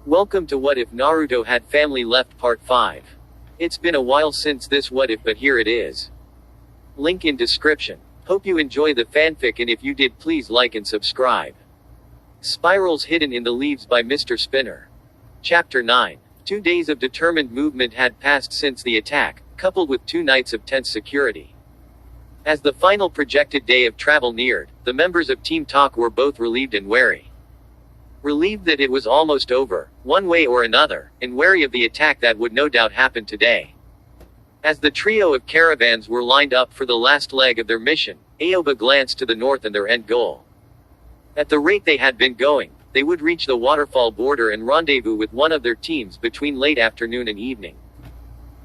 Welcome to What If Naruto Had Family Left Part 5. It's been a while since this what if, but here it is. Link in description. Hope you enjoy the fanfic, and if you did, please like and subscribe. Spirals Hidden in the Leaves by Mr. Spinner. Chapter 9. 2 days of determined movement had passed since the attack, coupled with 2 nights of tense security. As the final projected day of travel neared, the members of Team Talk were both relieved and wary. Relieved that it was almost over, one way or another, and wary of the attack that would no doubt happen today. As the trio of caravans were lined up for the last leg of their mission, Aoba glanced to the north and their end goal. At the rate they had been going, they would reach the waterfall border and rendezvous with one of their teams between late afternoon and evening.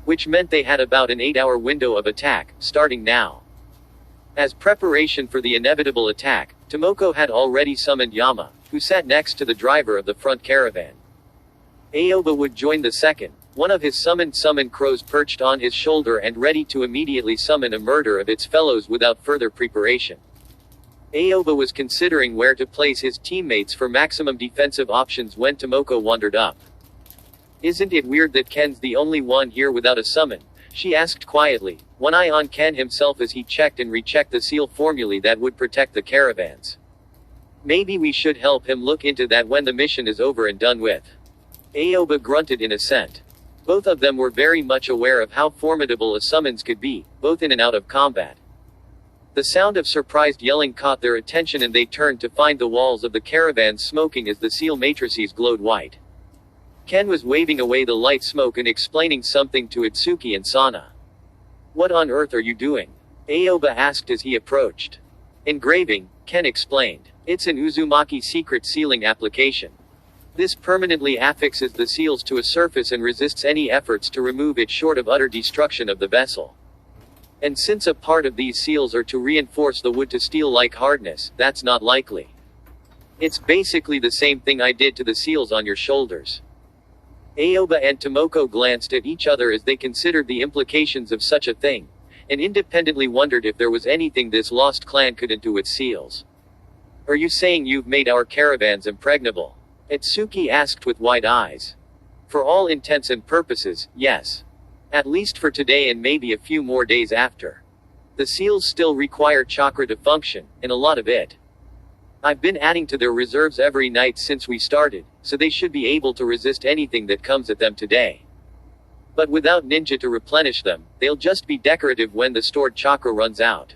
Which meant they had about an 8-hour window of attack, starting now. As preparation for the inevitable attack, Tomoko had already summoned Yama, who sat next to the driver of the front caravan. Aoba would join the second, one of his summon crows perched on his shoulder and ready to immediately summon a murder of its fellows without further preparation. Aoba was considering where to place his teammates for maximum defensive options when Tomoko wandered up. "Isn't it weird that Ken's the only one here without a summon?" she asked quietly, one eye on Ken himself as he checked and rechecked the seal formulae that would protect the caravans. "Maybe we should help him look into that when the mission is over and done with." Aoba grunted in assent. Both of them were very much aware of how formidable a summons could be, both in and out of combat. The sound of surprised yelling caught their attention, and they turned to find the walls of the caravan smoking as the seal matrices glowed white. Ken was waving away the light smoke and explaining something to Itsuki and Sana. "What on earth are you doing?" Aoba asked as he approached. "Engraving," Ken explained. "It's an Uzumaki secret sealing application. This permanently affixes the seals to a surface and resists any efforts to remove it short of utter destruction of the vessel. And since a part of these seals are to reinforce the wood to steel-like hardness, that's not likely. It's basically the same thing I did to the seals on your shoulders." Aoba and Tomoko glanced at each other as they considered the implications of such a thing, and independently wondered if there was anything this lost clan could do with seals. "Are you saying you've made our caravans impregnable?" Itsuki asked with wide eyes. "For all intents and purposes, yes. At least for today and maybe a few more days after. The seals still require chakra to function, and a lot of it. I've been adding to their reserves every night since we started, so they should be able to resist anything that comes at them today. But without ninja to replenish them, they'll just be decorative when the stored chakra runs out."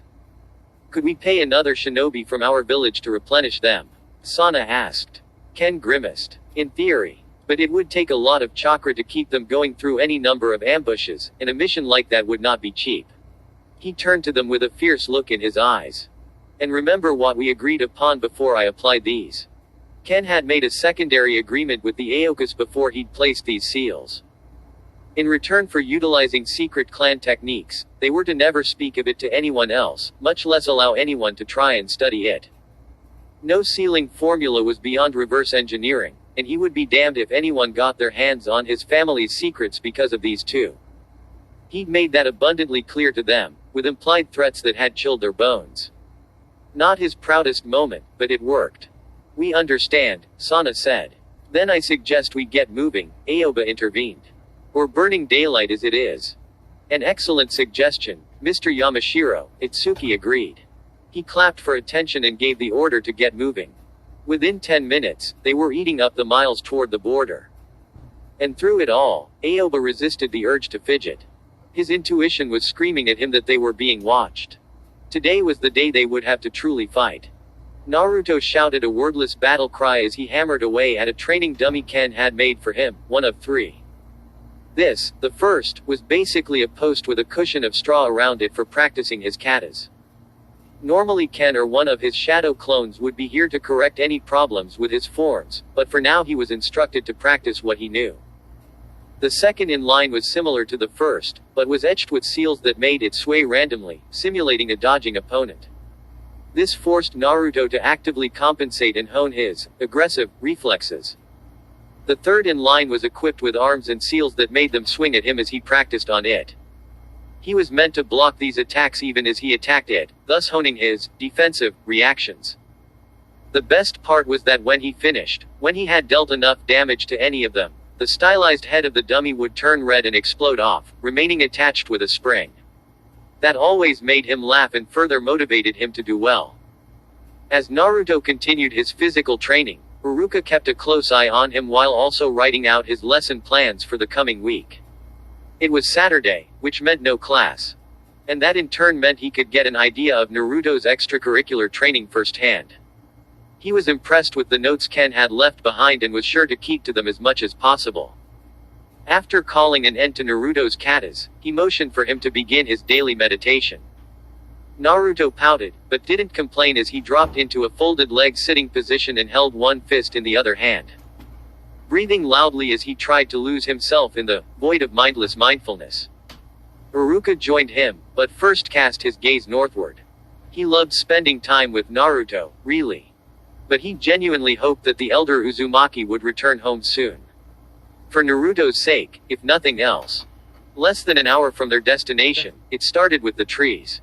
"Could we pay another shinobi from our village to replenish them?" Sana asked. Ken grimaced. "In theory. But it would take a lot of chakra to keep them going through any number of ambushes, and a mission like that would not be cheap." He turned to them with a fierce look in his eyes. "And remember what we agreed upon before I applied these." Ken had made a secondary agreement with the Aokas before he'd placed these seals. In return for utilizing secret clan techniques, they were to never speak of it to anyone else, much less allow anyone to try and study it. No sealing formula was beyond reverse engineering, and he would be damned if anyone got their hands on his family's secrets because of these two. He'd made that abundantly clear to them, with implied threats that had chilled their bones. Not his proudest moment, but it worked. "We understand," Sana said. "Then I suggest we get moving," Aoba intervened. "Or burning daylight as it is." "An excellent suggestion, Mr. Yamashiro," Itsuki agreed. He clapped for attention and gave the order to get moving. Within 10 minutes, they were eating up the miles toward the border. And through it all, Aoba resisted the urge to fidget. His intuition was screaming at him that they were being watched. Today was the day they would have to truly fight. Naruto shouted a wordless battle cry as he hammered away at a training dummy Ken had made for him, one of 3. This, the first, was basically a post with a cushion of straw around it for practicing his katas. Normally Ken or one of his shadow clones would be here to correct any problems with his forms, but for now he was instructed to practice what he knew. The second in line was similar to the first, but was etched with seals that made it sway randomly, simulating a dodging opponent. This forced Naruto to actively compensate and hone his aggressive reflexes. The third in line was equipped with arms and seals that made them swing at him as he practiced on it. He was meant to block these attacks even as he attacked it, thus honing his defensive reactions. The best part was that when he finished, when he had dealt enough damage to any of them, the stylized head of the dummy would turn red and explode off, remaining attached with a spring. That always made him laugh and further motivated him to do well. As Naruto continued his physical training, Iruka kept a close eye on him while also writing out his lesson plans for the coming week. It was Saturday, which meant no class. And that in turn meant he could get an idea of Naruto's extracurricular training firsthand. He was impressed with the notes Ken had left behind and was sure to keep to them as much as possible. After calling an end to Naruto's katas, he motioned for him to begin his daily meditation. Naruto pouted, but didn't complain as he dropped into a folded leg sitting position and held one fist in the other hand, breathing loudly as he tried to lose himself in the void of mindless mindfulness. Iruka joined him, but first cast his gaze northward. He loved spending time with Naruto, really. But he genuinely hoped that the elder Uzumaki would return home soon. For Naruto's sake, if nothing else. Less than an hour from their destination, it started with the trees.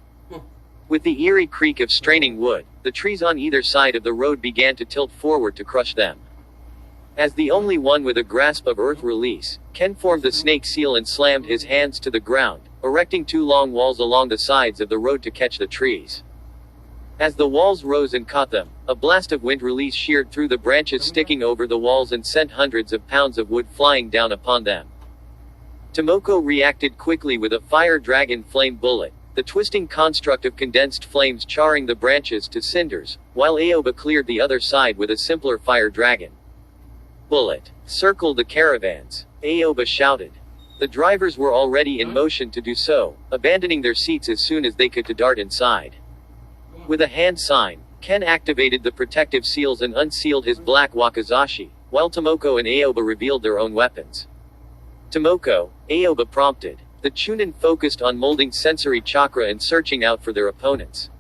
With the eerie creak of straining wood, the trees on either side of the road began to tilt forward to crush them. As the only one with a grasp of earth release, Ken formed the snake seal and slammed his hands to the ground, erecting two long walls along the sides of the road to catch the trees. As the walls rose and caught them, a blast of wind release sheared through the branches sticking over the walls and sent hundreds of pounds of wood flying down upon them. Tomoko reacted quickly with a fire dragon flame bullet, the twisting construct of condensed flames charring the branches to cinders, while Aoba cleared the other side with a simpler fire dragon bullet. Circle the caravans, Aoba shouted. The drivers were already in motion to do so, abandoning their seats as soon as they could to dart inside. With a hand sign, Ken activated the protective seals and unsealed his black wakizashi, while Tomoko and Aoba revealed their own weapons. Tomoko, Aoba prompted. The Chunin focused on molding sensory chakra and searching out for their opponents.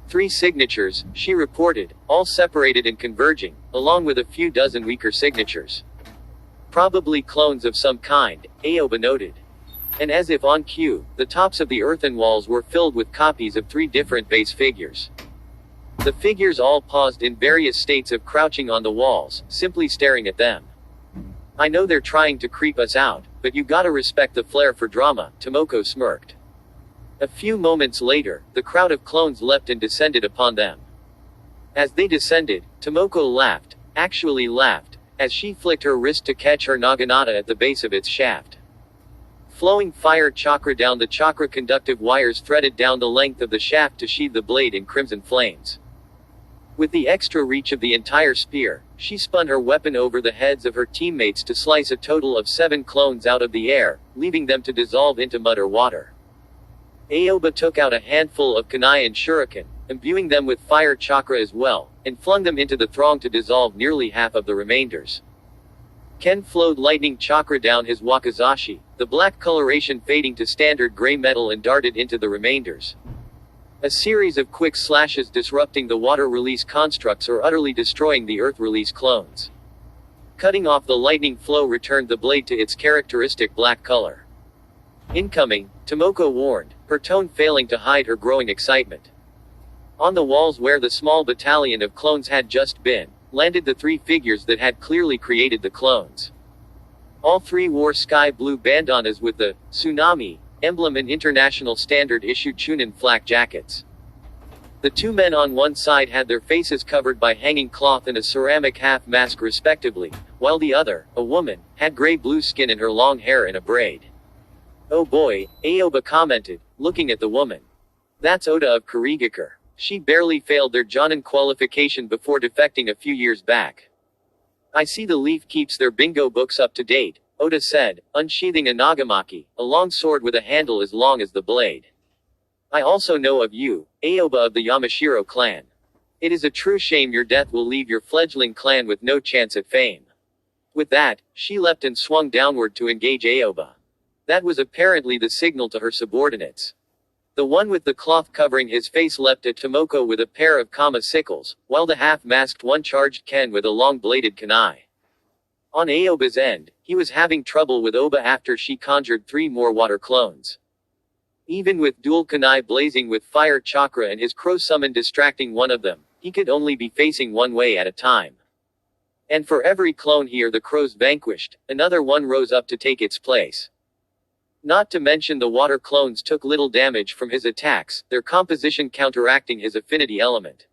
3 signatures, she reported, all separated and converging, along with a few dozen weaker signatures. Probably clones of some kind, Aoba noted. And as if on cue, the tops of the earthen walls were filled with copies of 3 different base figures. The figures all paused in various states of crouching on the walls, simply staring at them. I know they're trying to creep us out, but you gotta respect the flair for drama, Tomoko smirked. A few moments later, the crowd of clones leapt and descended upon them. As they descended, Tomoko laughed, actually laughed, as she flicked her wrist to catch her naginata at the base of its shaft. Flowing fire chakra down the chakra conductive wires threaded down the length of the shaft to sheathe the blade in crimson flames. With the extra reach of the entire spear, she spun her weapon over the heads of her teammates to slice a total of 7 clones out of the air, leaving them to dissolve into mud or water. Aoba took out a handful of kunai and shuriken, imbuing them with fire chakra as well, and flung them into the throng to dissolve nearly half of the remainders. Ken flowed lightning chakra down his wakizashi, the black coloration fading to standard gray metal, and darted into the remainders. A series of quick slashes disrupting the water release constructs or utterly destroying the earth release clones. Cutting off the lightning flow returned the blade to its characteristic black color. Incoming, Tomoko warned, her tone failing to hide her growing excitement. On the walls where the small battalion of clones had just been, landed the 3 figures that had clearly created the clones. All 3 wore sky blue bandanas with the tsunami emblem and international standard issue Chunin flak jackets. The 2 men on one side had their faces covered by hanging cloth and a ceramic half mask respectively, while the other, a woman, had gray-blue skin and her long hair in a braid. Oh boy, Aoba commented, looking at the woman. That's Oda of Kurigakure. She barely failed their Jonin qualification before defecting a few years back. I see the Leaf keeps their bingo books up to date, Oda said, unsheathing a nagamaki, a long sword with a handle as long as the blade. I also know of you, Aoba of the Yamashiro clan. It is a true shame your death will leave your fledgling clan with no chance at fame. With that, she leapt and swung downward to engage Aoba. That was apparently the signal to her subordinates. The one with the cloth covering his face leapt at Tomoko with a pair of kama sickles, while the half-masked one charged Ken with a long-bladed kunai. On Aoba's end, he was having trouble with Oba after she conjured 3 more water clones. Even with dual kunai blazing with fire chakra and his crow summon distracting one of them, he could only be facing one way at a time. And for every clone here the crows vanquished, another one rose up to take its place. Not to mention the water clones took little damage from his attacks, their composition counteracting his affinity element.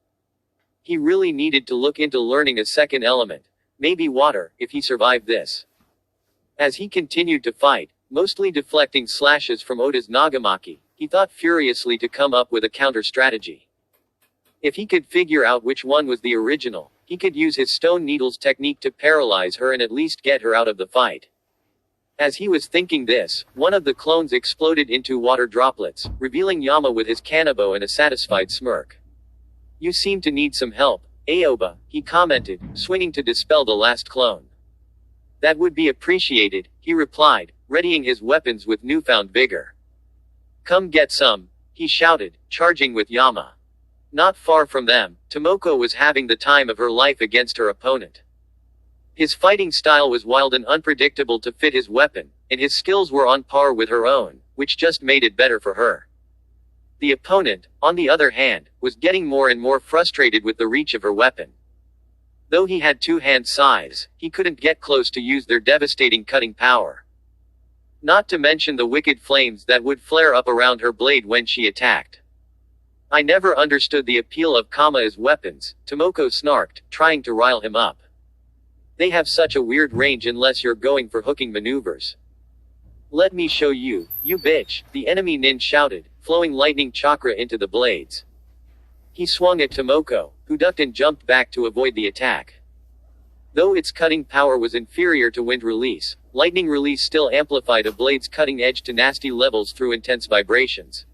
He really needed to look into learning a second element, maybe water, if he survived this. As he continued to fight, mostly deflecting slashes from Oda's Nagamaki, he thought furiously to come up with a counter-strategy. If he could figure out which one was the original, he could use his stone needles technique to paralyze her and at least get her out of the fight. As he was thinking this, one of the clones exploded into water droplets, revealing Yama with his kanabo and a satisfied smirk. "You seem to need some help, Aoba," he commented, swinging to dispel the last clone. "That would be appreciated," he replied, readying his weapons with newfound vigor. "Come get some," he shouted, charging with Yama. Not far from them, Tomoko was having the time of her life against her opponent. His fighting style was wild and unpredictable to fit his weapon, and his skills were on par with her own, which just made it better for her. The opponent, on the other hand, was getting more and more frustrated with the reach of her weapon. Though he had two-hand scythes, he couldn't get close to use their devastating cutting power. Not to mention the wicked flames that would flare up around her blade when she attacked. "I never understood the appeal of Kama as weapons," Tomoko snarked, trying to rile him up. "They have such a weird range unless you're going for hooking maneuvers." "Let me show you, you bitch," the enemy nin shouted, flowing lightning chakra into the blades. He swung at Tomoko, who ducked and jumped back to avoid the attack. Though its cutting power was inferior to wind release, lightning release still amplified a blade's cutting edge to nasty levels through intense vibrations.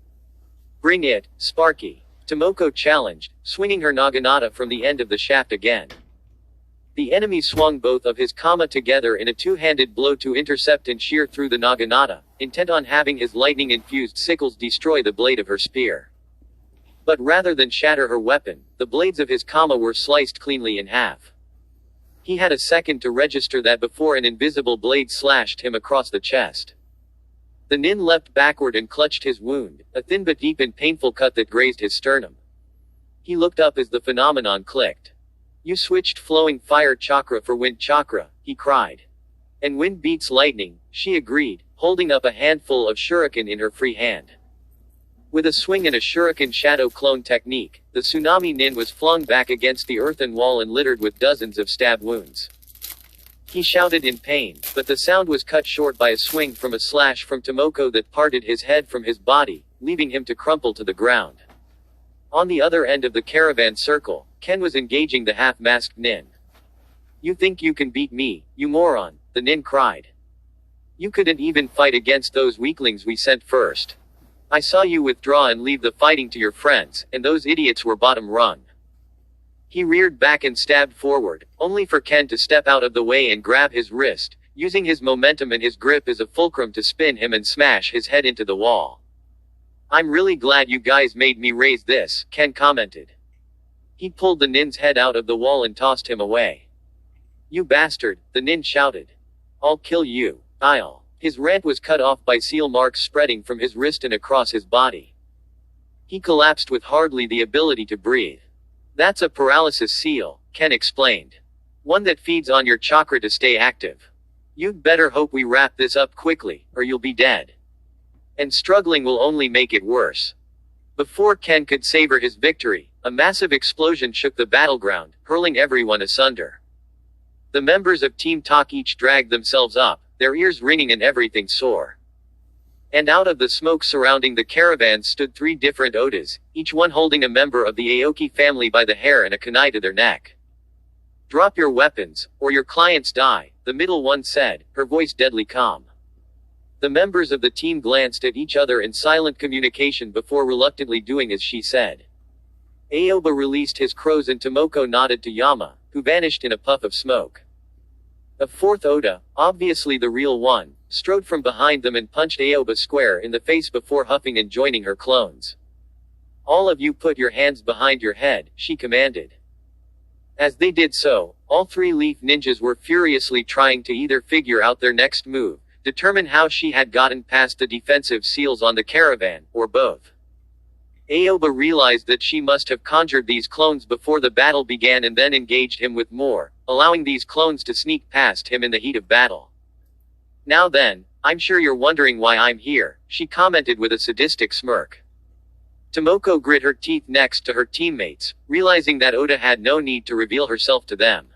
"Bring it, Sparky," Tomoko challenged, swinging her naginata from the end of the shaft again. The enemy swung both of his kama together in a two-handed blow to intercept and shear through the naginata, intent on having his lightning-infused sickles destroy the blade of her spear. But rather than shatter her weapon, the blades of his kama were sliced cleanly in half. He had a second to register that before an invisible blade slashed him across the chest. The nin leapt backward and clutched his wound, a thin but deep and painful cut that grazed his sternum. He looked up as the phenomenon clicked. "You switched flowing fire chakra for wind chakra," he cried. "And wind beats lightning," she agreed, holding up a handful of shuriken in her free hand. With a swing and a shuriken shadow clone technique, the tsunami nin was flung back against the earthen wall and littered with dozens of stab wounds. He shouted in pain, but the sound was cut short by a swing from a slash from Tomoko that parted his head from his body, leaving him to crumple to the ground. On the other end of the caravan circle, Ken was engaging the half-masked nin. "You think you can beat me, you moron," the nin cried. "You couldn't even fight against those weaklings we sent first. I saw you withdraw and leave the fighting to your friends, and those idiots were bottom rung." He reared back and stabbed forward, only for Ken to step out of the way and grab his wrist, using his momentum and his grip as a fulcrum to spin him and smash his head into the wall. "I'm really glad you guys made me raise this," Ken commented. He pulled the nin's head out of the wall and tossed him away. "You bastard," the nin shouted. "I'll kill you. I'll." His rant was cut off by seal marks spreading from his wrist and across his body. He collapsed with hardly the ability to breathe. "That's a paralysis seal," Ken explained. "One that feeds on your chakra to stay active. You'd better hope we wrap this up quickly, or you'll be dead. And struggling will only make it worse." Before Ken could savor his victory, a massive explosion shook the battleground, hurling everyone asunder. The members of Team Talk each dragged themselves up, their ears ringing and everything sore. And out of the smoke surrounding the caravan stood 3 different Odas, each one holding a member of the Aoki family by the hair and a kunai to their neck. "Drop your weapons, or your clients die," the middle one said, her voice deadly calm. The members of the team glanced at each other in silent communication before reluctantly doing as she said. Aoba released his crows and Tomoko nodded to Yama, who vanished in a puff of smoke. A 4th Oda, obviously the real one, strode from behind them and punched Aoba square in the face before huffing and joining her clones. "All of you put your hands behind your head," she commanded. As they did so, all 3 leaf ninjas were furiously trying to either figure out their next move, determine how she had gotten past the defensive seals on the caravan, or both. Aoba realized that she must have conjured these clones before the battle began and then engaged him with more, allowing these clones to sneak past him in the heat of battle. Now then, I'm sure you're wondering why I'm here, she commented with a sadistic smirk. Tomoko grit her teeth next to her teammates, realizing that Oda had no need to reveal herself to them.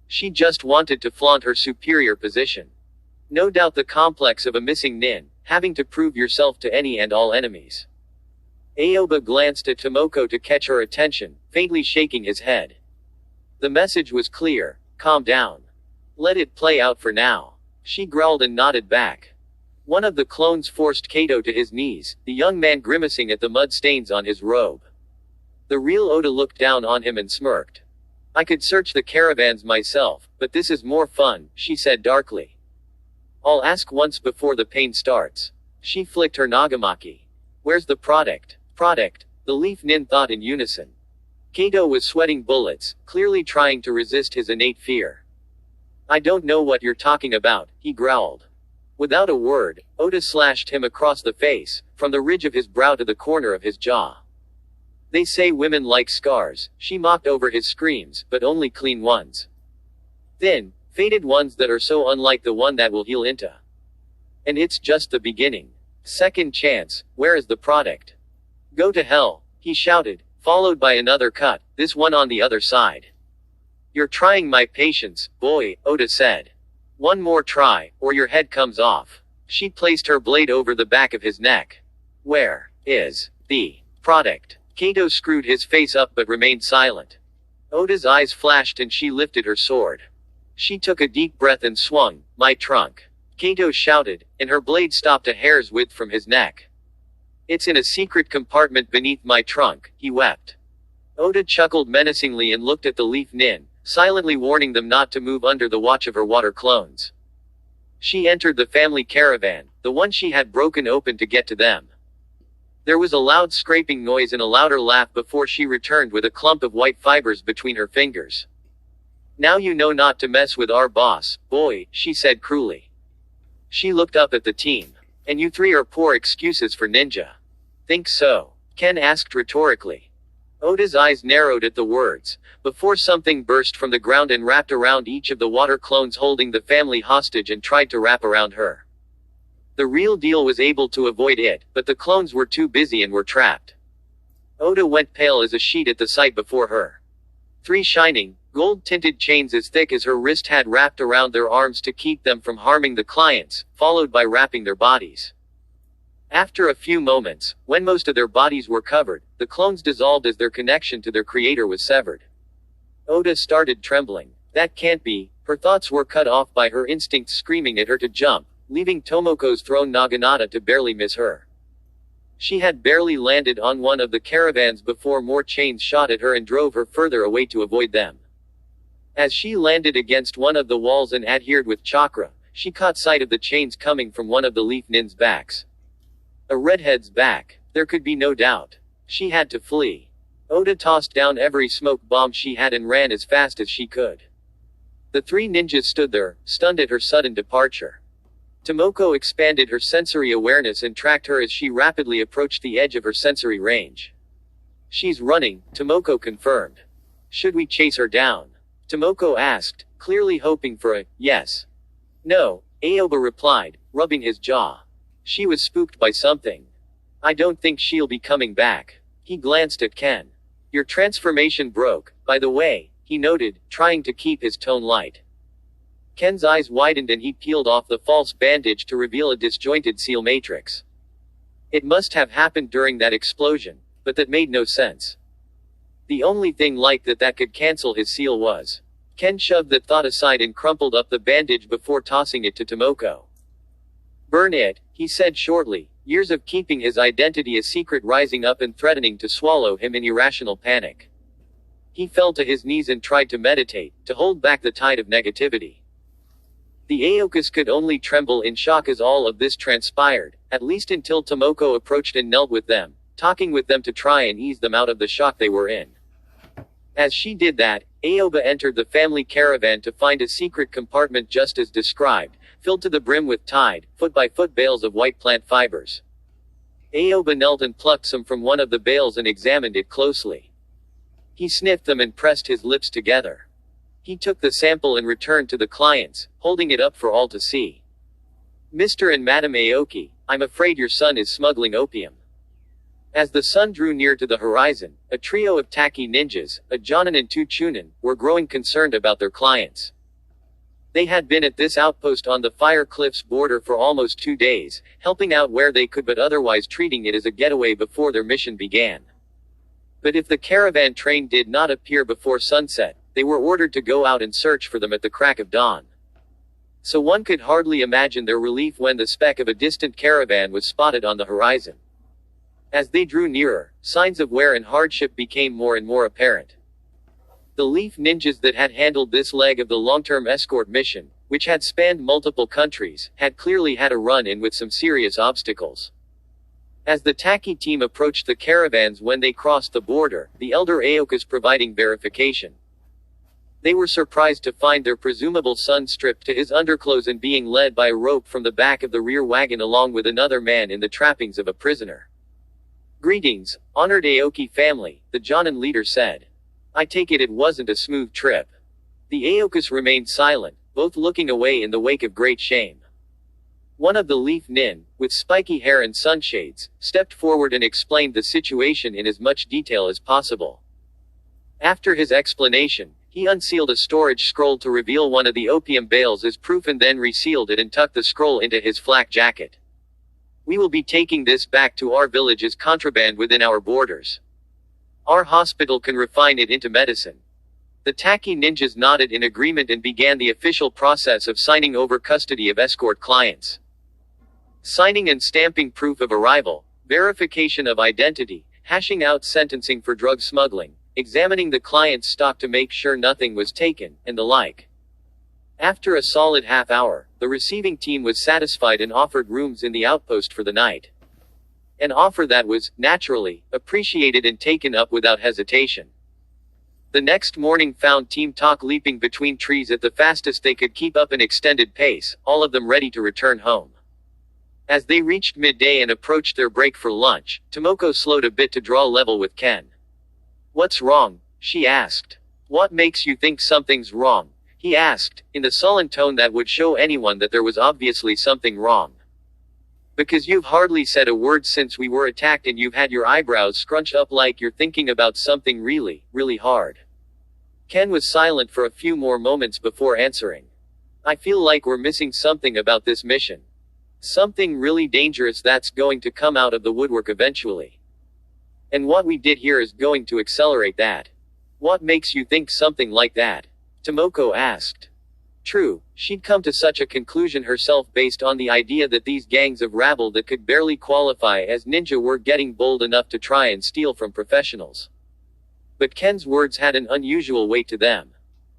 She just wanted to flaunt her superior position. No doubt the complex of a missing nin, having to prove yourself to any and all enemies. Aoba glanced at Tomoko to catch her attention, faintly shaking his head. The message was clear: calm down. Let it play out for now. She growled and nodded back. One of the clones forced Kato to his knees, the young man grimacing at the mud stains on his robe. The real Oda looked down on him and smirked. I could search the caravans myself, but this is more fun, she said darkly. I'll ask once before the pain starts. She flicked her nagamaki. Where's the product? Product, the leaf nin thought in unison. Kato was sweating bullets, clearly trying to resist his innate fear. I don't know what you're talking about, he growled. Without a word, Oda slashed him across the face, from the ridge of his brow to the corner of his jaw. They say women like scars, she mocked over his screams, but only clean ones. Thin, faded ones that are so unlike the one that will heal into. And it's just the beginning. Second chance, where is the product? Go to hell, he shouted, followed by another cut, this one on the other side. You're trying my patience, boy, Oda said. One more try, or your head comes off. She placed her blade over the back of his neck. Where is the product? Kato screwed his face up but remained silent. Oda's eyes flashed and she lifted her sword. She took a deep breath and swung, my trunk. Kato shouted, and her blade stopped a hair's width from his neck. It's in a secret compartment beneath my trunk, he wept. Oda chuckled menacingly and looked at the leaf nin, silently warning them not to move under the watch of her water clones. She entered the family caravan, the one she had broken open to get to them. There was a loud scraping noise and a louder laugh before she returned with a clump of white fibers between her fingers. Now you know not to mess with our boss, boy, she said cruelly. She looked up at the team. And you three are poor excuses for ninja. Think so? Ken asked rhetorically. Oda's eyes narrowed at the words, before something burst from the ground and wrapped around each of the water clones holding the family hostage and tried to wrap around her. The real deal was able to avoid it, but the clones were too busy and were trapped. Oda went pale as a sheet at the sight before her. 3 shining, gold-tinted chains as thick as her wrist had wrapped around their arms to keep them from harming the clients, followed by wrapping their bodies. After a few moments, when most of their bodies were covered, the clones dissolved as their connection to their creator was severed. Oda started trembling. That can't be. Her thoughts were cut off by her instincts screaming at her to jump, leaving Tomoko's thrown naginata to barely miss her. She had barely landed on one of the caravans before more chains shot at her and drove her further away to avoid them. As she landed against one of the walls and adhered with chakra, she caught sight of the chains coming from one of the leaf nin's backs. A redhead's back. There could be no doubt. She had to flee. Oda tossed down every smoke bomb she had and ran as fast as she could. The 3 ninjas stood there, stunned at her sudden departure. Tomoko expanded her sensory awareness and tracked her as she rapidly approached the edge of her sensory range. She's running, Tomoko confirmed. Should we chase her down? Tomoko asked, clearly hoping for a yes. No, Aoba replied, rubbing his jaw. She was spooked by something. I don't think she'll be coming back. He glanced at Ken. Your transformation broke, by the way, he noted, trying to keep his tone light. Ken's eyes widened and he peeled off the false bandage to reveal a disjointed seal matrix. It must have happened during that explosion, but that made no sense. The only thing like that could cancel his seal was. Ken shoved that thought aside and crumpled up the bandage before tossing it to Tomoko. Burn it, he said shortly, years of keeping his identity a secret rising up and threatening to swallow him in irrational panic. He fell to his knees and tried to meditate, to hold back the tide of negativity. The Aokas could only tremble in shock as all of this transpired, at least until Tomoko approached and knelt with them, talking with them to try and ease them out of the shock they were in. As she did that, Aoba entered the family caravan to find a secret compartment just as described, filled to the brim with tied, foot-by-foot bales of white plant fibers. Aoba knelt and plucked some from one of the bales and examined it closely. He sniffed them and pressed his lips together. He took the sample and returned to the clients, holding it up for all to see. Mr. and Madam Aoki, I'm afraid your son is smuggling opium. As the sun drew near to the horizon, a trio of tacky ninjas, a Jonin and two Chunin, were growing concerned about their clients. They had been at this outpost on the Fire Cliffs border for almost 2 days, helping out where they could but otherwise treating it as a getaway before their mission began. But if the caravan train did not appear before sunset, they were ordered to go out and search for them at the crack of dawn. So one could hardly imagine their relief when the speck of a distant caravan was spotted on the horizon. As they drew nearer, signs of wear and hardship became more and more apparent. The Leaf ninjas that had handled this leg of the long-term escort mission, which had spanned multiple countries, had clearly had a run-in with some serious obstacles. As the Taki team approached the caravans when they crossed the border, the elder Aokas providing verification. They were surprised to find their presumable son stripped to his underclothes and being led by a rope from the back of the rear wagon along with another man in the trappings of a prisoner. Greetings, honored Aoki family, the Jonin leader said. I take it wasn't a smooth trip. The Aokas remained silent, both looking away in the wake of great shame. One of the Leaf Nin, with spiky hair and sunshades, stepped forward and explained the situation in as much detail as possible. After his explanation, he unsealed a storage scroll to reveal one of the opium bales as proof and then resealed it and tucked the scroll into his flak jacket. We will be taking this back to our village as contraband within our borders. Our hospital can refine it into medicine. The Taki ninjas nodded in agreement and began the official process of signing over custody of escort clients. Signing and stamping proof of arrival, verification of identity, hashing out sentencing for drug smuggling, examining the client's stock to make sure nothing was taken, and the like. After a solid half hour, the receiving team was satisfied and offered rooms in the outpost for the night. An offer that was, naturally, appreciated and taken up without hesitation. The next morning found Team Talk leaping between trees at the fastest they could keep up an extended pace, all of them ready to return home. As they reached midday and approached their break for lunch, Tomoko slowed a bit to draw level with Ken. What's wrong? She asked. What makes you think something's wrong? He asked, in the sullen tone that would show anyone that there was obviously something wrong. Because you've hardly said a word since we were attacked and you've had your eyebrows scrunched up like you're thinking about something really, really hard. Ken was silent for a few more moments before answering. I feel like we're missing something about this mission. Something really dangerous that's going to come out of the woodwork eventually. And what we did here is going to accelerate that. What makes you think something like that? Tomoko asked. True, she'd come to such a conclusion herself based on the idea that these gangs of rabble that could barely qualify as ninja were getting bold enough to try and steal from professionals. But Ken's words had an unusual weight to them.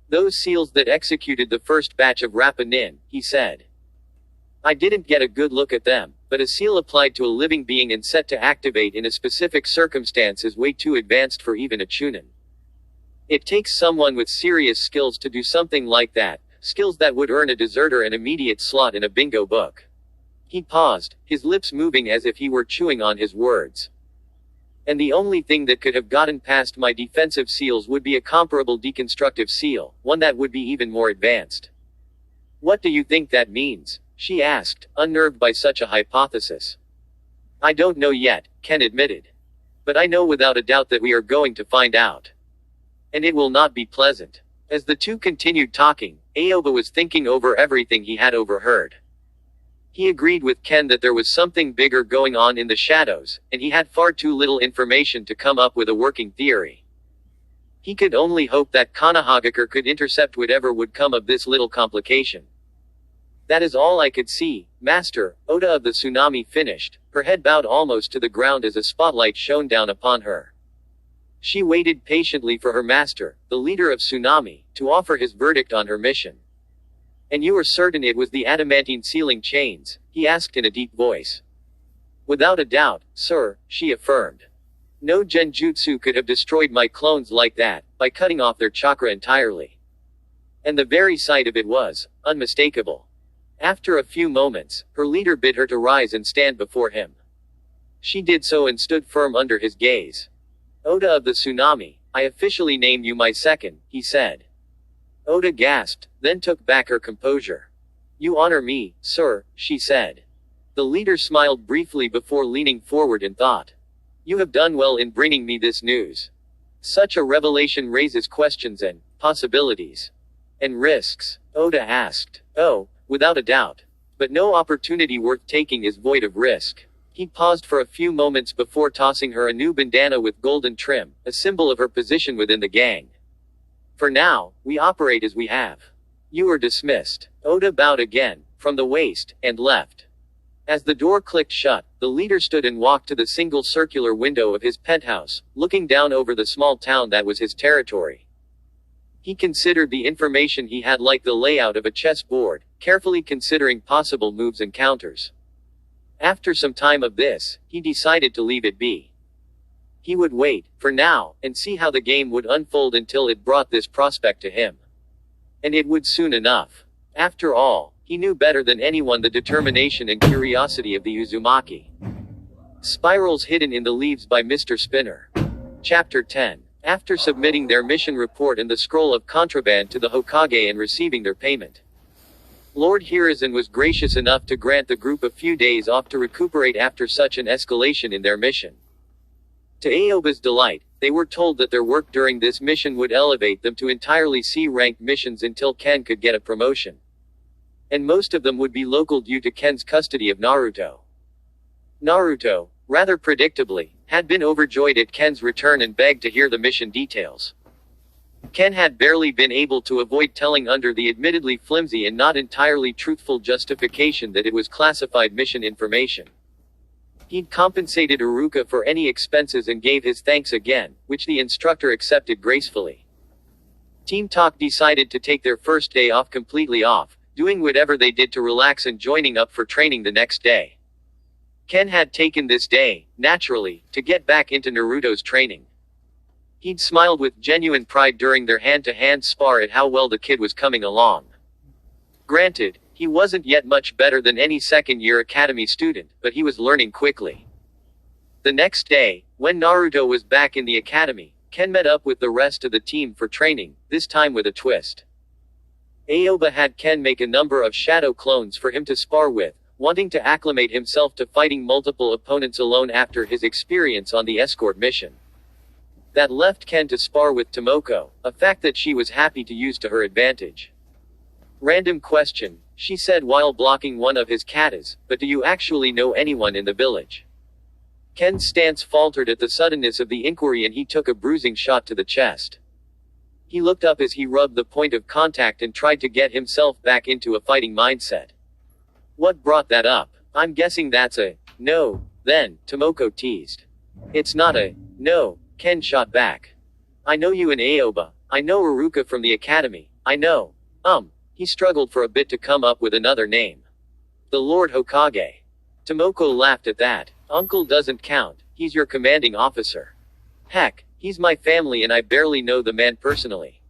Those seals that executed the first batch of Rappa Nin, he said. I didn't get a good look at them, but a seal applied to a living being and set to activate in a specific circumstance is way too advanced for even a Chunin. It takes someone with serious skills to do something like that, skills that would earn a deserter an immediate slot in a bingo book. He paused, his lips moving as if he were chewing on his words. And the only thing that could have gotten past my defensive seals would be a comparable deconstructive seal, one that would be even more advanced. What do you think that means? She asked, unnerved by such a hypothesis. I don't know yet, Ken admitted. But I know without a doubt that we are going to find out. And it will not be pleasant. As the two continued talking, Aoba was thinking over everything he had overheard. He agreed with Ken that there was something bigger going on in the shadows, and he had far too little information to come up with a working theory. He could only hope that Kanahagakure could intercept whatever would come of this little complication. That is all I could see, Master, Oda of the Tsunami finished, her head bowed almost to the ground as a spotlight shone down upon her. She waited patiently for her master, the leader of Tsunami, to offer his verdict on her mission. And you are certain it was the adamantine sealing chains? He asked in a deep voice. Without a doubt, sir, she affirmed. No genjutsu could have destroyed my clones like that, by cutting off their chakra entirely. And the very sight of it was unmistakable. After a few moments, her leader bid her to rise and stand before him. She did so and stood firm under his gaze. Oda of the tsunami, I officially name you my second, he said. Oda gasped, then took back her composure. You honor me, sir, she said. The leader smiled briefly before leaning forward and thought. You have done well in bringing me this news. Such a revelation raises questions and possibilities. And risks? Oda asked. Oh, without a doubt. But no opportunity worth taking is void of risk. He paused for a few moments before tossing her a new bandana with golden trim, a symbol of her position within the gang. For now, we operate as we have. You are dismissed. Oda bowed again, from the waist, and left. As the door clicked shut, the leader stood and walked to the single circular window of his penthouse, looking down over the small town that was his territory. He considered the information he had like the layout of a chessboard, carefully considering possible moves and counters. After some time of this, he decided to leave it be. He would wait, for now, and see how the game would unfold until it brought this prospect to him. And it would soon enough. After all, he knew better than anyone the determination and curiosity of the Uzumaki. Spirals hidden in the leaves by Mr. Spinner. Chapter 10. After submitting their mission report and the scroll of contraband to the Hokage and receiving their payment, Lord Hiruzen was gracious enough to grant the group a few days off to recuperate after such an escalation in their mission. To Aoba's delight, they were told that their work during this mission would elevate them to entirely C-ranked missions until Ken could get a promotion. And most of them would be local due to Ken's custody of Naruto. Naruto, rather predictably, had been overjoyed at Ken's return and begged to hear the mission details. Ken had barely been able to avoid telling under the admittedly flimsy and not entirely truthful justification that it was classified mission information. He'd compensated Iruka for any expenses and gave his thanks again, which the instructor accepted gracefully. Team Talk decided to take their first day off completely off, doing whatever they did to relax and joining up for training the next day. Ken had taken this day, naturally, to get back into Naruto's training. He'd smiled with genuine pride during their hand-to-hand spar at how well the kid was coming along. Granted, he wasn't yet much better than any second-year academy student, but he was learning quickly. The next day, when Naruto was back in the academy, Ken met up with the rest of the team for training, this time with a twist. Aoba had Ken make a number of shadow clones for him to spar with, wanting to acclimate himself to fighting multiple opponents alone after his experience on the escort mission. That left Ken to spar with Tomoko, a fact that she was happy to use to her advantage. Random question, she said while blocking one of his katas, but do you actually know anyone in the village? Ken's stance faltered at the suddenness of the inquiry and he took a bruising shot to the chest. He looked up as he rubbed the point of contact and tried to get himself back into a fighting mindset. What brought that up? I'm guessing that's a no, then, Tomoko teased. It's not a no, Ken shot back. I know you and Aoba. I know Iruka from the academy. I know. He struggled for a bit to come up with another name. The Lord Hokage. Tomoko laughed at that. Uncle doesn't count, he's your commanding officer. Heck, he's my family and I barely know the man personally.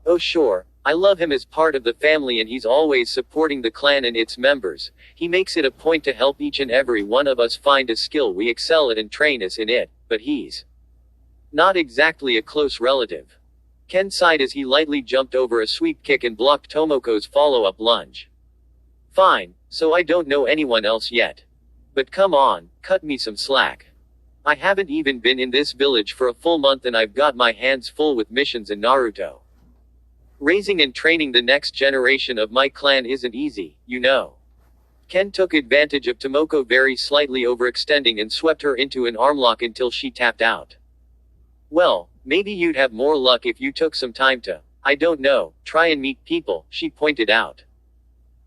Oh sure, I love him as part of the family and he's always supporting the clan and its members. He makes it a point to help each and every one of us find a skill we excel at and train us in it, but he's not exactly a close relative. Ken sighed as he lightly jumped over a sweep kick and blocked Tomoko's follow-up lunge. Fine, so I don't know anyone else yet. But come on, cut me some slack. I haven't even been in this village for a full month and I've got my hands full with missions and Naruto. Raising and training the next generation of my clan isn't easy, you know. Ken took advantage of Tomoko very slightly overextending and swept her into an armlock until she tapped out. Well, maybe you'd have more luck if you took some time to, I don't know, try and meet people, she pointed out.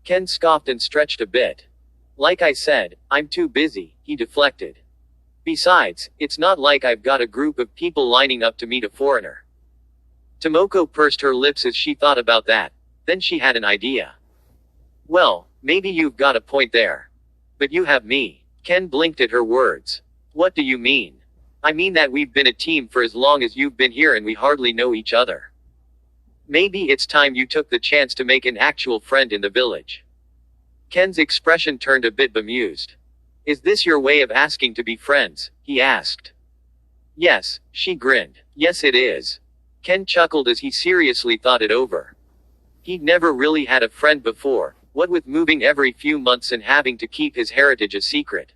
Ken scoffed and stretched a bit. Like I said, I'm too busy, he deflected. Besides, it's not like I've got a group of people lining up to meet a foreigner. Tomoko pursed her lips as she thought about that. Then she had an idea. Well, maybe you've got a point there. But you have me. Ken blinked at her words. What do you mean? I mean that we've been a team for as long as you've been here and we hardly know each other. Maybe it's time you took the chance to make an actual friend in the village. Ken's expression turned a bit bemused. Is this your way of asking to be friends? He asked. Yes, she grinned. Yes it is. Ken chuckled as he seriously thought it over. He'd never really had a friend before, what with moving every few months and having to keep his heritage a secret.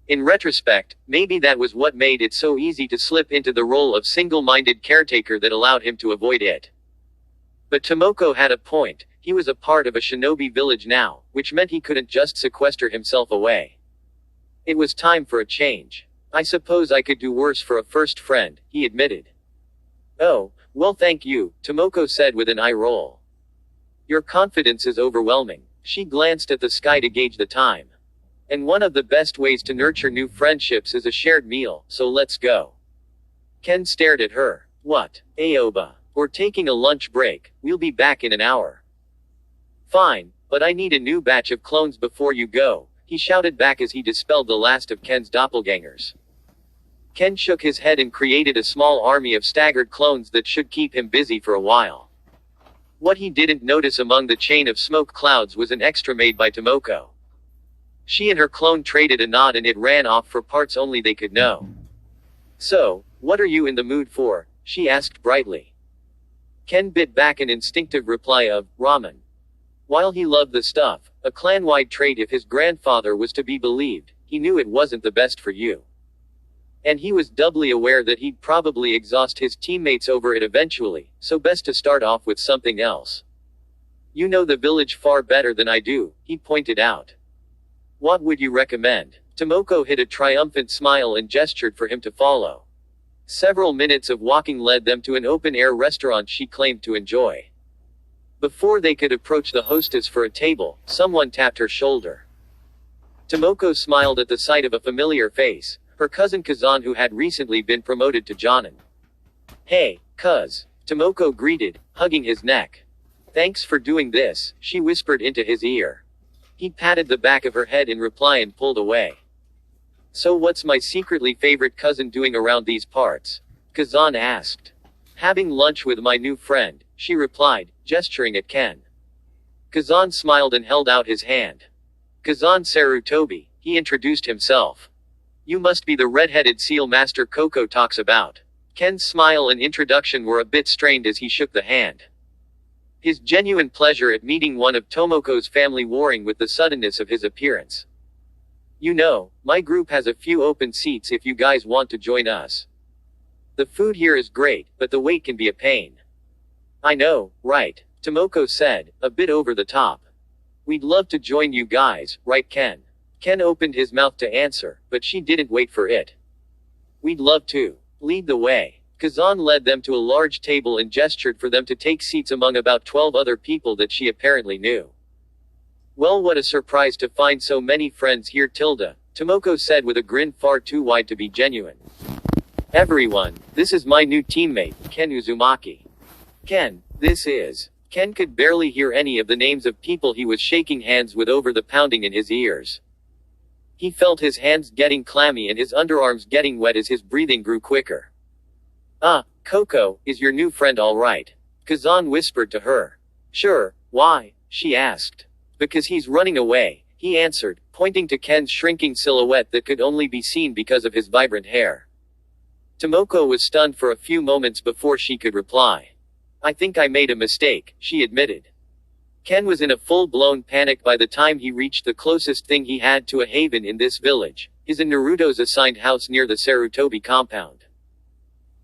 In retrospect, maybe that was what made it so easy to slip into the role of single-minded caretaker that allowed him to avoid it. But Tomoko had a point. He was a part of a shinobi village now, which meant he couldn't just sequester himself away. It was time for a change. I suppose I could do worse for a first friend, he admitted. Oh, well thank you, Tomoko said with an eye roll. Your confidence is overwhelming. She glanced at the sky to gauge the time. And one of the best ways to nurture new friendships is a shared meal, so let's go. Ken stared at her. What? Aoba. We're taking a lunch break, we'll be back in an hour. Fine, but I need a new batch of clones before you go, he shouted back as he dispelled the last of Ken's doppelgangers. Ken shook his head and created a small army of staggered clones that should keep him busy for a while. What he didn't notice among the chain of smoke clouds was an extra made by Tomoko. She and her clone traded a nod and it ran off for parts only they could know. So, what are you in the mood for? She asked brightly. Ken bit back an instinctive reply of, ramen. While he loved the stuff, a clan-wide trait if his grandfather was to be believed, he knew it wasn't the best for you. And he was doubly aware that he'd probably exhaust his teammates over it eventually, so best to start off with something else. You know the village far better than I do, he pointed out. What would you recommend? Tomoko hid a triumphant smile and gestured for him to follow. Several minutes of walking led them to an open-air restaurant she claimed to enjoy. Before they could approach the hostess for a table, someone tapped her shoulder. Tomoko smiled at the sight of a familiar face, her cousin Kazan who had recently been promoted to Jonin. Hey, cuz. Tomoko greeted, hugging his neck. Thanks for doing this, she whispered into his ear. He patted the back of her head in reply and pulled away. So what's my secretly favorite cousin doing around these parts? Kazan asked. Having lunch with my new friend, she replied, gesturing at Ken. Kazan smiled and held out his hand. Kazan Sarutobi, he introduced himself. You must be the red-headed seal master Coco talks about. Ken's smile and introduction were a bit strained as he shook the hand. His genuine pleasure at meeting one of Tomoko's family warring with the suddenness of his appearance. You know, my group has a few open seats if you guys want to join us. The food here is great, but the wait can be a pain. I know, right? Tomoko said, a bit over the top. We'd love to join you guys, right Ken? Ken opened his mouth to answer, but she didn't wait for it. We'd love to. Lead the way. Kazan led them to a large table and gestured for them to take seats among about 12 other people that she apparently knew. Well, what a surprise to find so many friends here, Tilda, Tomoko said with a grin far too wide to be genuine. Everyone, this is my new teammate, Ken Uzumaki. Ken, this is. Ken could barely hear any of the names of people he was shaking hands with over the pounding in his ears. He felt his hands getting clammy and his underarms getting wet as his breathing grew quicker. Ah, Coco, is your new friend all right? Kazan whispered to her. Sure, why? She asked. Because he's running away, he answered, pointing to Ken's shrinking silhouette that could only be seen because of his vibrant hair. Tomoko was stunned for a few moments before she could reply. I think I made a mistake, she admitted. Ken was in a full-blown panic by the time he reached the closest thing he had to a haven in this village, his and Naruto's assigned house near the Sarutobi compound.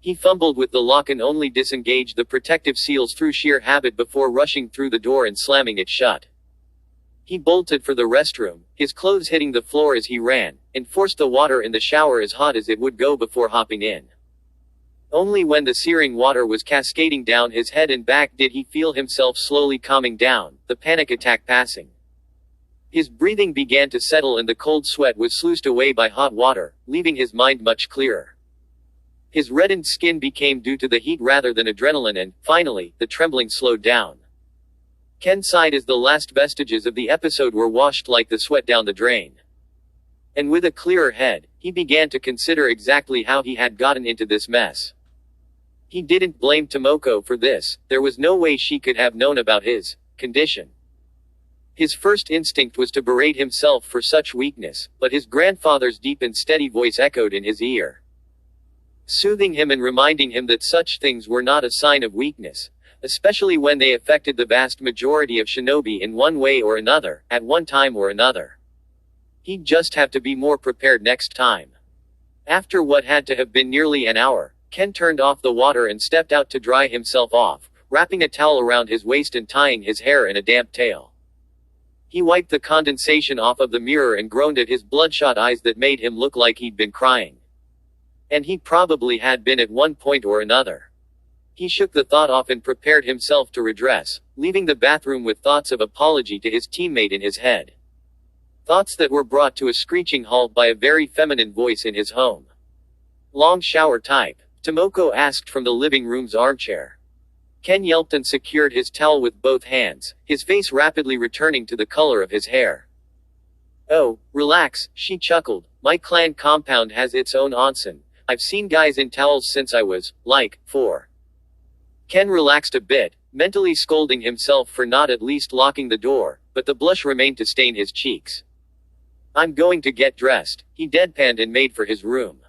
He fumbled with the lock and only disengaged the protective seals through sheer habit before rushing through the door and slamming it shut. He bolted for the restroom, his clothes hitting the floor as he ran, and forced the water in the shower as hot as it would go before hopping in. Only when the searing water was cascading down his head and back did he feel himself slowly calming down, the panic attack passing. His breathing began to settle and the cold sweat was sluiced away by hot water, leaving his mind much clearer. His reddened skin became due to the heat rather than adrenaline and, finally, the trembling slowed down. Ken sighed as the last vestiges of the episode were washed like the sweat down the drain. And with a clearer head, he began to consider exactly how he had gotten into this mess. He didn't blame Tomoko for this, there was no way she could have known about his condition. His first instinct was to berate himself for such weakness, but his grandfather's deep and steady voice echoed in his ear, soothing him and reminding him that such things were not a sign of weakness, especially when they affected the vast majority of shinobi in one way or another, at one time or another. He'd just have to be more prepared next time. After what had to have been nearly an hour, Ken turned off the water and stepped out to dry himself off, wrapping a towel around his waist and tying his hair in a damp tail. He wiped the condensation off of the mirror and groaned at his bloodshot eyes that made him look like he'd been crying. And he probably had been at one point or another. He shook the thought off and prepared himself to redress, leaving the bathroom with thoughts of apology to his teammate in his head. Thoughts that were brought to a screeching halt by a very feminine voice in his home. Long shower type? Tomoko asked from the living room's armchair. Ken yelped and secured his towel with both hands, his face rapidly returning to the color of his hair. Oh, relax, she chuckled. My clan compound has its own onsen. I've seen guys in towels since I was, like, 4. Ken relaxed a bit, mentally scolding himself for not at least locking the door, but the blush remained to stain his cheeks. I'm going to get dressed, he deadpanned and made for his room.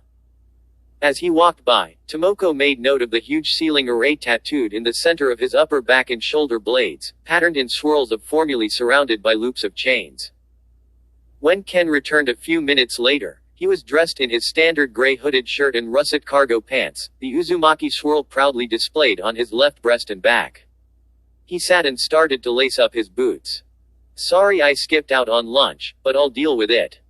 As he walked by, Tomoko made note of the huge ceiling array tattooed in the center of his upper back and shoulder blades, patterned in swirls of formulae surrounded by loops of chains. When Ken returned a few minutes later, he was dressed in his standard gray hooded shirt and russet cargo pants, the Uzumaki swirl proudly displayed on his left breast and back. He sat and started to lace up his boots. Sorry I skipped out on lunch, but I'll deal with it.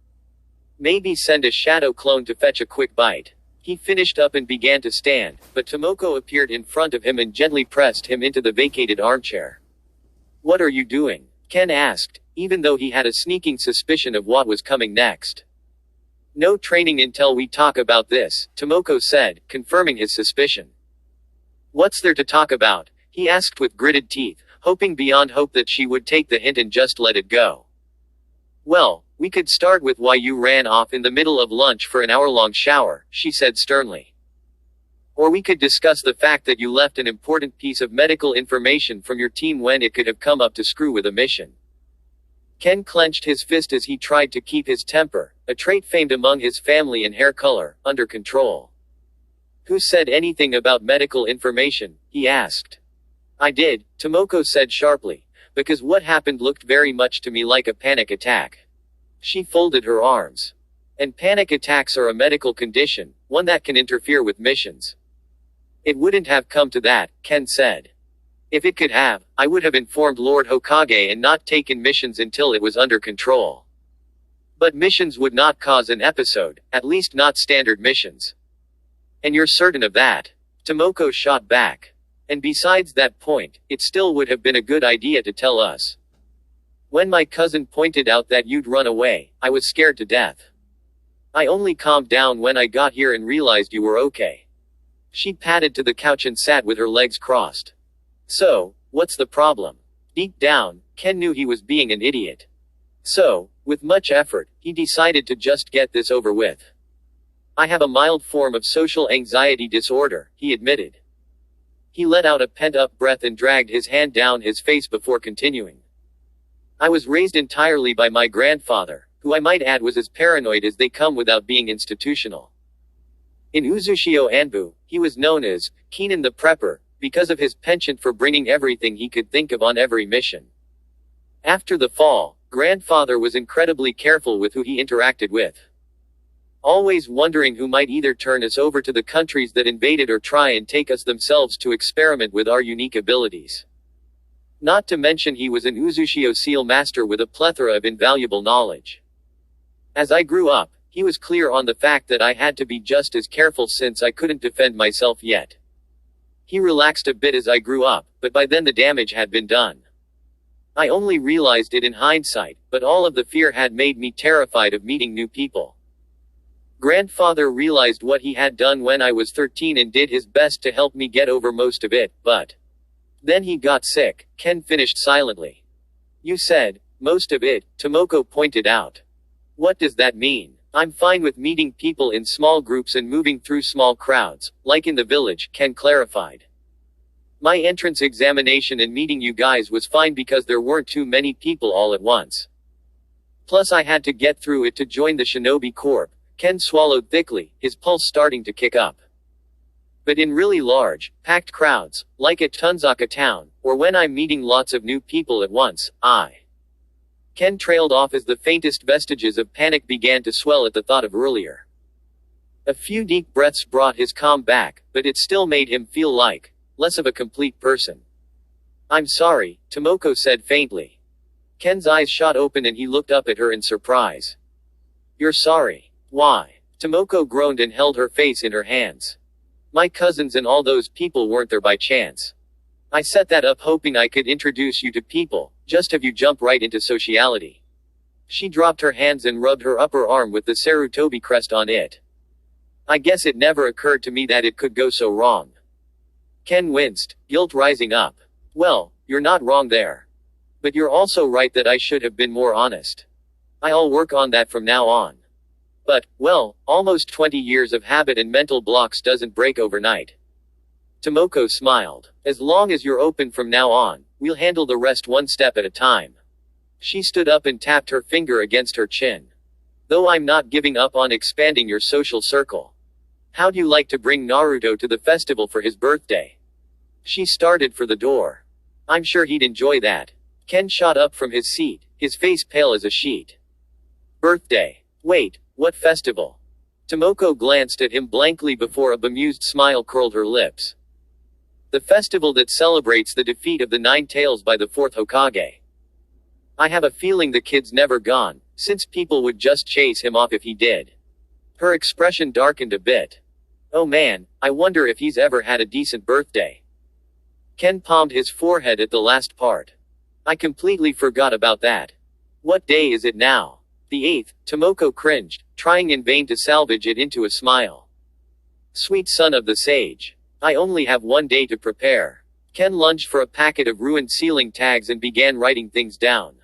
Maybe send a shadow clone to fetch a quick bite. He finished up and began to stand, but Tomoko appeared in front of him and gently pressed him into the vacated armchair. What are you doing? Ken asked, even though he had a sneaking suspicion of what was coming next. No training until we talk about this, Tomoko said, confirming his suspicion. What's there to talk about? He asked with gritted teeth, hoping beyond hope that she would take the hint and just let it go. Well, we could start with why you ran off in the middle of lunch for an hour-long shower, she said sternly. Or we could discuss the fact that you left an important piece of medical information from your team when it could have come up to screw with a mission. Ken clenched his fist as he tried to keep his temper, a trait famed among his family and hair color, under control. Who said anything about medical information? He asked. I did, Tomoko said sharply, because what happened looked very much to me like a panic attack. She folded her arms. And panic attacks are a medical condition, one that can interfere with missions. It wouldn't have come to that, Ken said. If it could have, I would have informed Lord Hokage and not taken missions until it was under control. But missions would not cause an episode, at least not standard missions. And you're certain of that? Tomoko shot back. And besides that point, it still would have been a good idea to tell us. When my cousin pointed out that you'd run away, I was scared to death. I only calmed down when I got here and realized you were okay. She padded to the couch and sat with her legs crossed. So, what's the problem? Deep down, Ken knew he was being an idiot. So, with much effort, he decided to just get this over with. I have a mild form of social anxiety disorder, he admitted. He let out a pent-up breath and dragged his hand down his face before continuing. I was raised entirely by my grandfather, who I might add was as paranoid as they come without being institutional. In Uzushio Anbu, he was known as Keenan the Prepper, because of his penchant for bringing everything he could think of on every mission. After the fall, grandfather was incredibly careful with who he interacted with. Always wondering who might either turn us over to the countries that invaded or try and take us themselves to experiment with our unique abilities. Not to mention he was an Uzushio seal master with a plethora of invaluable knowledge. As I grew up, he was clear on the fact that I had to be just as careful since I couldn't defend myself yet. He relaxed a bit as I grew up, but by then the damage had been done. I only realized it in hindsight, but all of the fear had made me terrified of meeting new people. Grandfather realized what he had done when I was 13 and did his best to help me get over most of it, but then he got sick, Ken finished silently. You said, most of it, Tomoko pointed out. What does that mean? I'm fine with meeting people in small groups and moving through small crowds, like in the village, Ken clarified. My entrance examination and meeting you guys was fine because there weren't too many people all at once. Plus I had to get through it to join the Shinobi Corps. Ken swallowed thickly, his pulse starting to kick up. But in really large, packed crowds, like at Tunzaka Town, or when I'm meeting lots of new people at once, Ken trailed off as the faintest vestiges of panic began to swell at the thought of earlier. A few deep breaths brought his calm back, but it still made him feel like less of a complete person. I'm sorry, Tomoko said faintly. Ken's eyes shot open and he looked up at her in surprise. You're sorry. Why? Tomoko groaned and held her face in her hands. My cousins and all those people weren't there by chance. I set that up hoping I could introduce you to people, just have you jump right into sociality. She dropped her hands and rubbed her upper arm with the Sarutobi crest on it. I guess it never occurred to me that it could go so wrong. Ken winced, guilt rising up. Well, you're not wrong there. But you're also right that I should have been more honest. I'll work on that from now on. But, well, almost 20 years of habit and mental blocks doesn't break overnight. Tomoko smiled. As long as you're open from now on, we'll handle the rest one step at a time. She stood up and tapped her finger against her chin. Though I'm not giving up on expanding your social circle. How'd you like to bring Naruto to the festival for his birthday? She started for the door. I'm sure he'd enjoy that. Ken shot up from his seat, his face pale as a sheet. Birthday. Wait, what festival? Tomoko glanced at him blankly before a bemused smile curled her lips. The festival that celebrates the defeat of the Nine Tails by the fourth Hokage. I have a feeling the kid's never gone, since people would just chase him off if he did. Her expression darkened a bit. Oh man, I wonder if he's ever had a decent birthday. Ken palmed his forehead at the last part. I completely forgot about that. What day is it now? The 8th, Tomoko cringed, trying in vain to salvage it into a smile. Sweet son of the sage. I only have one day to prepare. Ken lunged for a packet of ruined ceiling tags and began writing things down.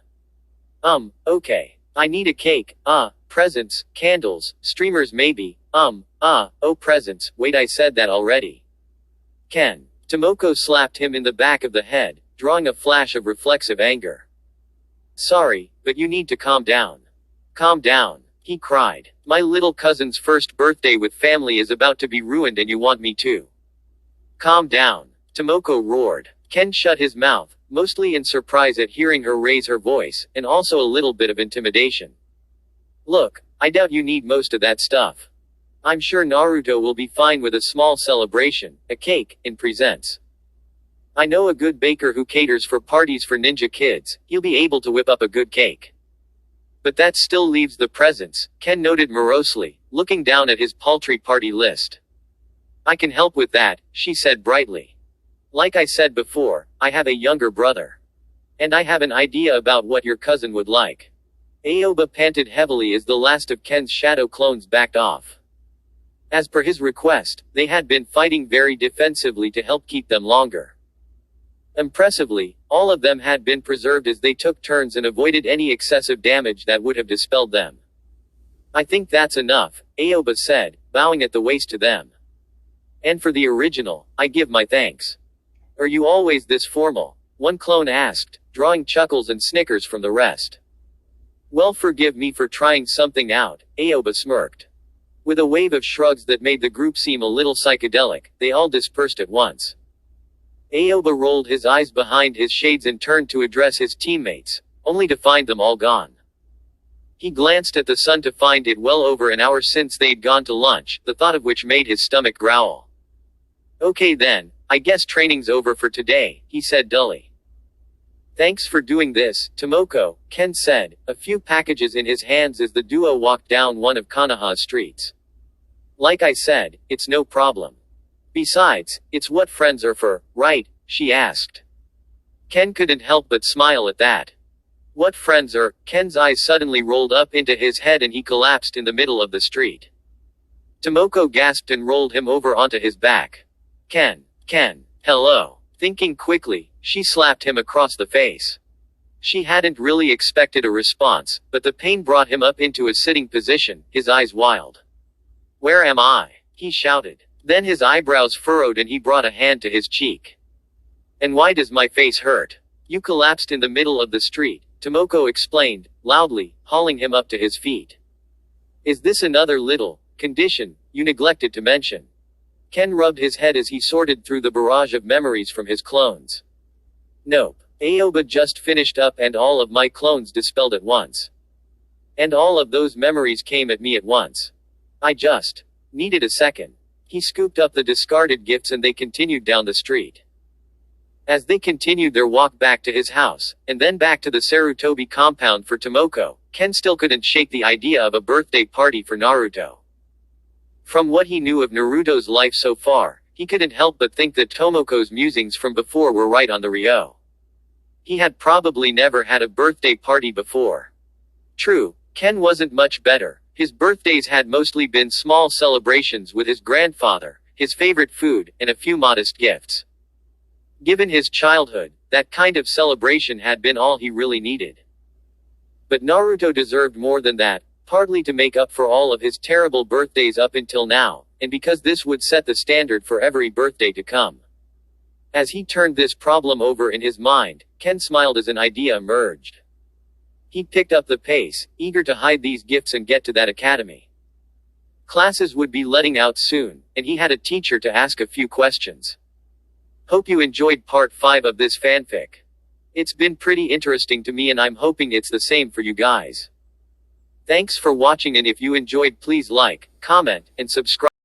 Okay. I need a cake, presents, candles, streamers maybe, presents, wait I said that already. Ken. Tomoko slapped him in the back of the head, drawing a flash of reflexive anger. Sorry, but you need to calm down. Calm down, he cried. My little cousin's first birthday with family is about to be ruined and you want me to. Calm down, Tomoko roared. Ken shut his mouth, mostly in surprise at hearing her raise her voice, and also a little bit of intimidation. Look, I doubt you need most of that stuff. I'm sure Naruto will be fine with a small celebration, a cake, and presents. I know a good baker who caters for parties for ninja kids, he'll be able to whip up a good cake. But that still leaves the presents, Ken noted morosely, looking down at his paltry party list. I can help with that, she said brightly. Like I said before, I have a younger brother. And I have an idea about what your cousin would like. Aoba panted heavily as the last of Ken's shadow clones backed off. As per his request, they had been fighting very defensively to help keep them longer. Impressively, all of them had been preserved as they took turns and avoided any excessive damage that would have dispelled them. I think that's enough, Aoba said, bowing at the waist to them. And for the original, I give my thanks. Are you always this formal? One clone asked, drawing chuckles and snickers from the rest. Well, forgive me for trying something out, Aoba smirked. With a wave of shrugs that made the group seem a little psychedelic, they all dispersed at once. Aoba rolled his eyes behind his shades and turned to address his teammates, only to find them all gone. He glanced at the sun to find it well over an hour since they'd gone to lunch, the thought of which made his stomach growl. Okay then, I guess training's over for today, he said dully. Thanks for doing this, Tomoko, Ken said, a few packages in his hands as the duo walked down one of Konoha's streets. Like I said, it's no problem. Besides, it's what friends are for, right? She asked. Ken couldn't help but smile at that. What friends are? Ken's eyes suddenly rolled up into his head and he collapsed in the middle of the street. Tomoko gasped and rolled him over onto his back. Ken, hello. Thinking quickly, she slapped him across the face. She hadn't really expected a response, but the pain brought him up into a sitting position, his eyes wild. Where am I? He shouted. Then his eyebrows furrowed and he brought a hand to his cheek. And why does my face hurt? You collapsed in the middle of the street, Tomoko explained, loudly, hauling him up to his feet. Is this another little condition you neglected to mention? Ken rubbed his head as he sorted through the barrage of memories from his clones. Nope. Aoba just finished up and all of my clones dispelled at once. And all of those memories came at me at once. I just needed a second. He scooped up the discarded gifts and they continued down the street. As they continued their walk back to his house, and then back to the Sarutobi compound for Tomoko, Ken still couldn't shake the idea of a birthday party for Naruto. From what he knew of Naruto's life so far, he couldn't help but think that Tomoko's musings from before were right on the Ryo. He had probably never had a birthday party before. True, Ken wasn't much better. His birthdays had mostly been small celebrations with his grandfather, his favorite food, and a few modest gifts. Given his childhood, that kind of celebration had been all he really needed. But Naruto deserved more than that, partly to make up for all of his terrible birthdays up until now, and because this would set the standard for every birthday to come. As he turned this problem over in his mind, Ken smiled as an idea emerged. He picked up the pace, eager to hide these gifts and get to that academy. Classes would be letting out soon, and he had a teacher to ask a few questions. Hope you enjoyed part 5 of this fanfic. It's been pretty interesting to me and I'm hoping it's the same for you guys. Thanks for watching and if you enjoyed please like, comment, and subscribe.